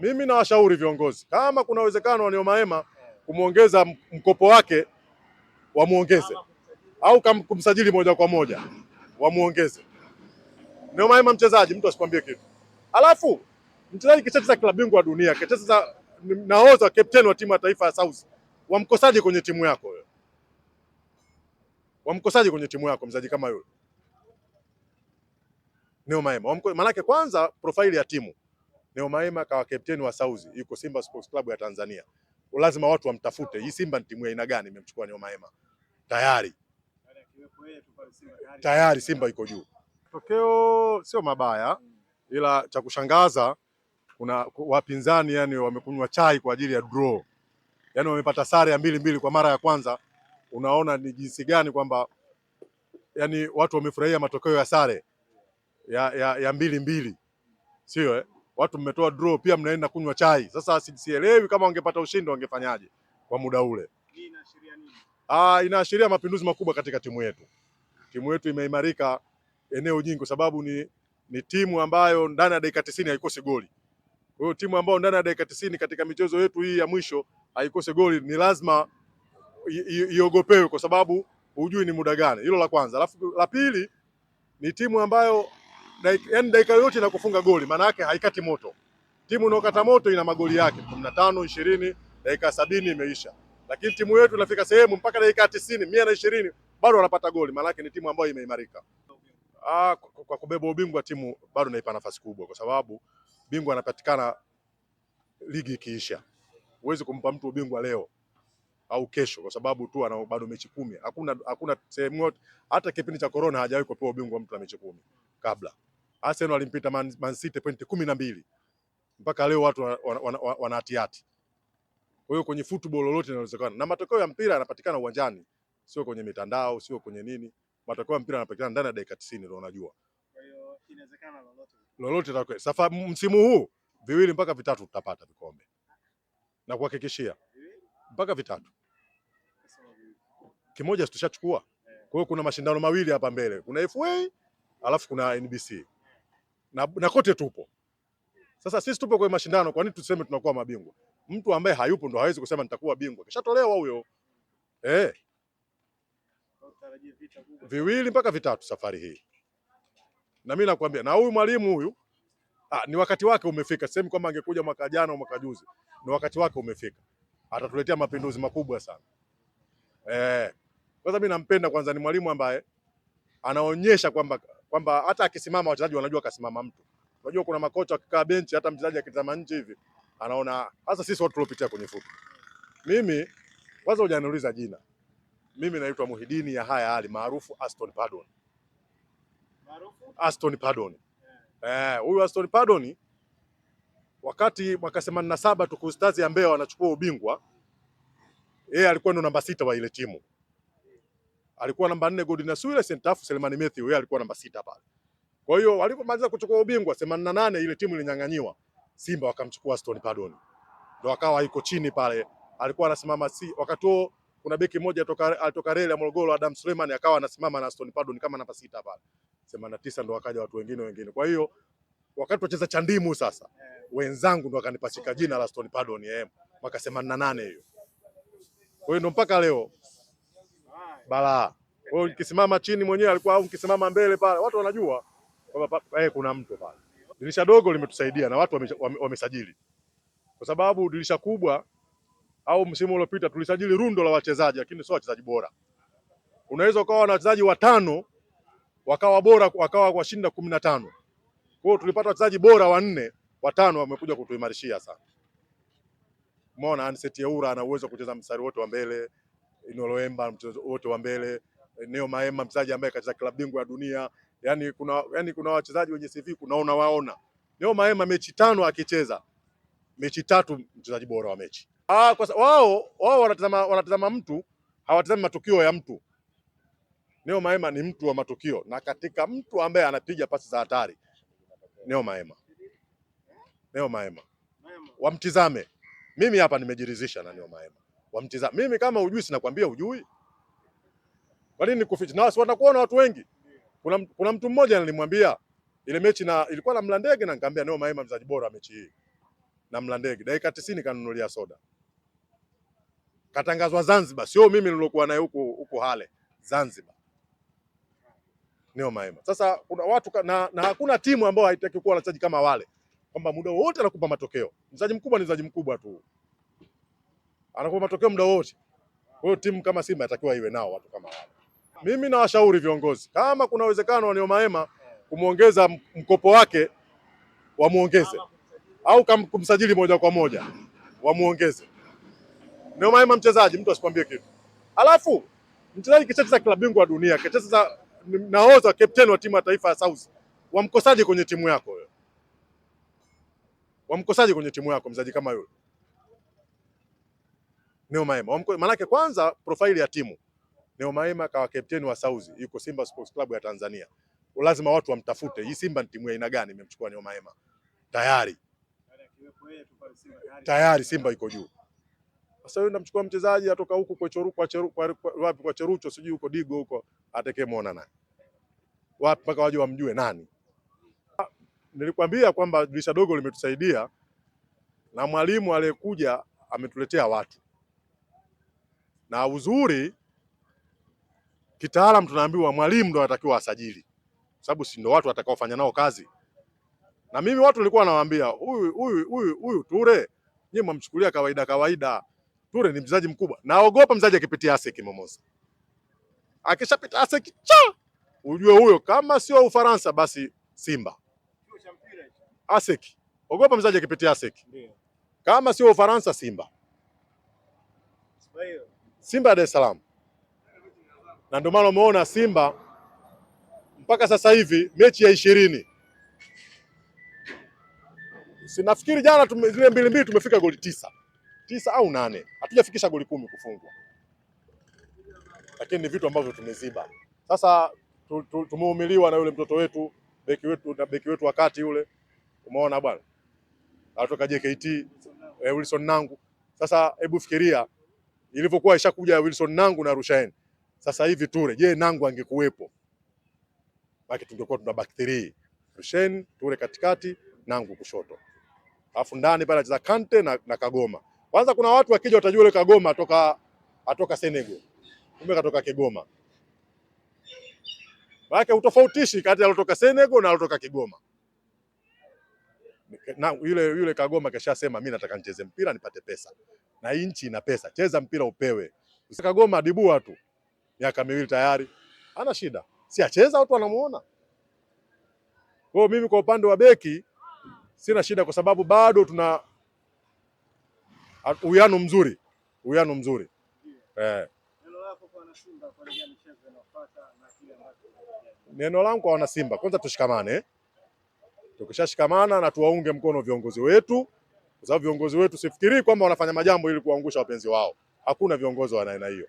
Mimi nawashauri viongozi kama kuna uwezekano wa Neo Maema kumuongeza mkopo wake wamuongeze, au kumsajili moja kwa moja wamuongeze. Neo Maema mchezaji, mtu asikwambie kitu. Alafu mchezaji kicheza klabu bingwa dunia, kicheza nahodha captain wa timu ya taifa ya South, wamkosaje kwenye timu yako wewe? Wamkosaje kwenye timu yako mchezaji kama yule? Neo Maema. Maanake kwanza profile ya timu. Neo Maema kawa captain wa South, yuko Simba Sports Club ya Tanzania. Lazima watu wamtafute. Hii Simba ni timu ya aina gani imemchukua Neo Maema? Tayari Simba iko juu. Tokeo sio mabaya, ila cha kushangaza kuna wapinzani yani wamekunywa chai kwa ajili ya draw. Yani wamepata sare ya 2-2 kwa mara ya kwanza. Unaona ni jinsi gani kwamba yani watu wamefurahia matokeo ya sare ya 2-2. Sio watu mmetoa draw pia mnaenda kunywa chai. Sasa sielewi kama wangepata ushindi wangefanyaje kwa muda ule. Hii inaashiria nini? Inaashiria mapinduzi makubwa katika timu yetu. Timu yetu imeimarika eneo nyingi kwa sababu ni timu ambayo ndani ya dakika 90 haikosi goli. Kwa hiyo timu ambayo ndani ya dakika 90 katika michezo yetu hii ya mwisho haikosi goli ni lazima iogopewe kwa sababu hujui ni muda gani. Hilo la kwanza. Alafu la pili ni timu ambayo dakika yote inakufunga goli, maana yake haikati moto. Timu inokata moto ina magoli yake 15, 20, dakika 70 imeisha. Lakini timu yetu inafika sehemu mpaka dakika 90, 120 bado wanapata goli, maana yake ni timu ambayo imeimarika. Kwa kubeba ubingwa timu bado naipa nafasi kubwa kwa sababu bingwa anapatikana ligi ikiisha. Huwezi kumpa mtu ubingwa leo au kesho kwa sababu tu ana bado mechi 10. Hakuna sehemu yote, hata kipindi cha corona hajawahi kupewa ubingwa mtu na mechi 10 kabla. Arsenal alimpita Man City pointi 12. Mpaka leo watu wanahatiati. Kwa hiyo kwenye football lolote linawezekana. Na matokeo ya mpira yanapatikana uwanjani, sio kwenye mitandao, sio kwenye nini. Matokeo ya mpira yanapatikana ndani ya dakika 90 ndio unajua. Kwa hiyo inawezekana lolote takwe. Safari msimu huu 2 mpaka 3 tutapata vikombe. Na kuhakikishia mpaka 3. Kimoja tutashachukua. Kwa hiyo kuna mashindano mawili hapa mbele. Kuna FA alafu kuna NBC. Na kote tupo. Sasa sisi tupo kwenye mashindano, kwa nini tuseme tunakuwa mabingwa? Mtu ambaye hayupo ndo hawezi kusema nitakuwa bingwa. Kishatolewa huyo. 2 mpaka 3 safari hii. Na mimi nakwambia na huyu mwalimu huyu ni wakati wake umefika. Sema kwamba angekuja mwaka jana au mwaka juzi. Ni wakati wake umefika. Atatuletea mapinduzi makubwa sana. Kwanza mimi nampenda kwanza, ni mwalimu ambaye anaonyesha kwamba hata akisimama wachezaji wanajua kasimama mtu. Unajua kuna makocha wakikaa benchi hata mchezaji akitazama nje hivi anaona. Hasa sisi watu tulopitia kwenye football. Mimi kwanza hujaniuliza jina. Mimi naitwa Muhidini Yahya Ali maarufu Aston Pardon. Maarufu Aston Pardon. Huyu Aston Pardon wakati mwaka 87 tuko Stars ya Mbeya wanachukua ubingwa, yeye alikuwa ndo namba 6 wa ile timu. Alikuwa namba 4 Godina Suile, Sentafu Selemani Matthew, yeye alikuwa namba 6 pale. Kwa hiyo walipomaliza kuchukua ubingwa 88 ile timu ilinyang'anyiwa. Simba wakamchukua Aston Pardon. Ndio akawa yuko chini pale. Alikuwa anasimama wakati huo kuna beki mmoja alitoka Reli ya Morogoro Adam Suleiman akawa anasimama na Aston Pardon kama namba 6 pale. 89 ndio wakaja watu wengine. Kwa hiyo wakati wacheza Chandimu sasa wenzangu ndio wakanipachika jina la Aston Pardon mwaka 88 hiyo. Kwa hiyo ndio mpaka leo bala. Kwa hiyo nikisimama chini mwenyewe alikuwa au nikisimama mbele pale watu wanajua kwamba kuna mtu pale. Dirisha dogo limetusaidia na watu wamesajili. Kwa sababu dirisha kubwa au msimu uliopita tulisajili rundo la wachezaji lakini sio wachezaji bora. Unaweza ukawa na wachezaji 5 wakawa bora wakawa washinda 15. Kwa hiyo tulipata wachezaji bora 4, 5 wamekuja kutuimarishia sana. Umeona Anseti Eura ana uwezo kucheza mstari wote wa mbele, Inoloemba mchezo wote wa mbele, Neo Maema mchezaji ambaye kacheza klabu bingwa ya dunia. Yani kuna wachezaji wenye CV waona. Neo Maema mechi 5 akicheza, mechi 3 mchezaji bora wa mechi. Kwa wao wanatazama mtu, hawatazami matukio ya mtu. Neo Maema ni mtu wa matukio na katika mtu ambaye anapiga pasi za hatari. Neo Maema. Wamtizame. Mimi hapa nimejiridhisha na Neo Maema. Wamtizame. Mimi kama hujui sinakwambia hujui. Kwa nini nikuficha? Na wanakuona watu wengi. Kuna mtu mmoja nilimwambia ile mechi ilikuwa na Mlandege na nikamwambia Neo Maema mchezaji bora mechi hii. na Mlandege, dakika 90 kanunulia soda. Katangazwa Zanzibar, sio mimi nilokuwa naye huko Hale Zanzibar. Neo Maema. Sasa kuna watu na hakuna timu ambayo haitaki kuwa na wachezaji kama wale, kwamba muda wote anakupa matokeo. Mchezaji mkubwa ni mchezaji mkubwa tu, anakupa matokeo muda wote. Kwa hiyo timu kama Simba inatakiwa iwe nao watu kama wale. Mimi nawashauri viongozi, kama kuna uwezekano wa Neo Maema kumuongeza mkopo wake wamuongeze, au kumsajili moja kwa moja wamuongeze. Neo Maema mchezaji, mtu asikwambie kitu. Alafu mchezaji kicheza klabu bingwa wa dunia, kicheza nahodha captain wa timu ya taifa ya South, wamkosaje kwenye timu yako wewe? Wamkosaje kwenye timu yako mchezaji kama yule Neo Maema? Maanake kwanza profile ya timu, Neo Maema kawa captain wa South, yuko Simba Sports Club ya Tanzania. Lazima watu wamtafute. Hii Simba ni timu ya aina gani imemchukua Neo Maema? Tayari Simba iko juu. Sasa wewe unamchukua mchezaji atoka huko kwa Cherucho sijui huko Digo huko, atakayemwona nani? Wapi mpaka waje wamjue nani? Nilikwambia kwamba dirisha dogo limetusaidia, na mwalimu aliyekuja ametuletea watu, na uzuri kitaalam tunaambiwa mwalimu ndo anatakiwa asajili, sababu si ndo watu watakaofanya nao kazi. Na mimi watu nilikuwa nawaambia huyu Ture nyinyi mmemchukulia kawaida. Ture ni mchezaji mkubwa. Naogopa mchezaji akipitia ASEC Mimosa. Akishapita ASEC ujue huyo kama sio Ufaransa basi Simba. ASEC. Ogopa mchezaji akipitia ASEC. Kama sio Ufaransa Simba. Simba Dar es Salaam. Na ndio maana umeona Simba mpaka sasa hivi mechi ya 20. Sinafikiri jana zile 2-2 tumefika goli 9 au 8. Hatujafikisha goli 10 kufungwa. Lakini ni vitu ambavyo tumeziba. Sasa tumeumiliwa na yule mtoto wetu, beki wetu wakati yule. Umeona bwana? Anatoka JKT, Wilson Nangu. Sasa hebu fikiria ilivyokuwa ishakuja Wilson Nangu na Rushaine. Sasa hivi Ture, je, Nangu angekuwepo? Baki tungekuwa tuna back 3. Rushaine, Ture katikati, Nangu kushoto. Alafu ndani pale anacheza Kante na Kagoma. Kwanza kuna watu wakija watajua yule Kagoma atoka Senegal. Kumbe katoka Kigoma. Maana utofautishi kati ya kutoka Senegal na kutoka Kigoma. Na yule Kagoma kashasema mimi nataka nicheze mpira nipate pesa. Na nchi ina pesa. Cheza mpira upewe. Kagoma dibua tu. Miaka 2 tayari. Hana shida. Si acheza watu wanamuona. Kwa hiyo mimi kwa upande wa beki sina shida kwa sababu bado tuna uwiano mzuri. Neno langu kwa wana Simba, kwanza tushikamane. Tukishashikamana na tuwaunge mkono viongozi wetu, kwa sababu viongozi wetu sifikiri kwamba wanafanya majambo ili kuangusha wapenzi wao. Hakuna viongozi wa aina hiyo.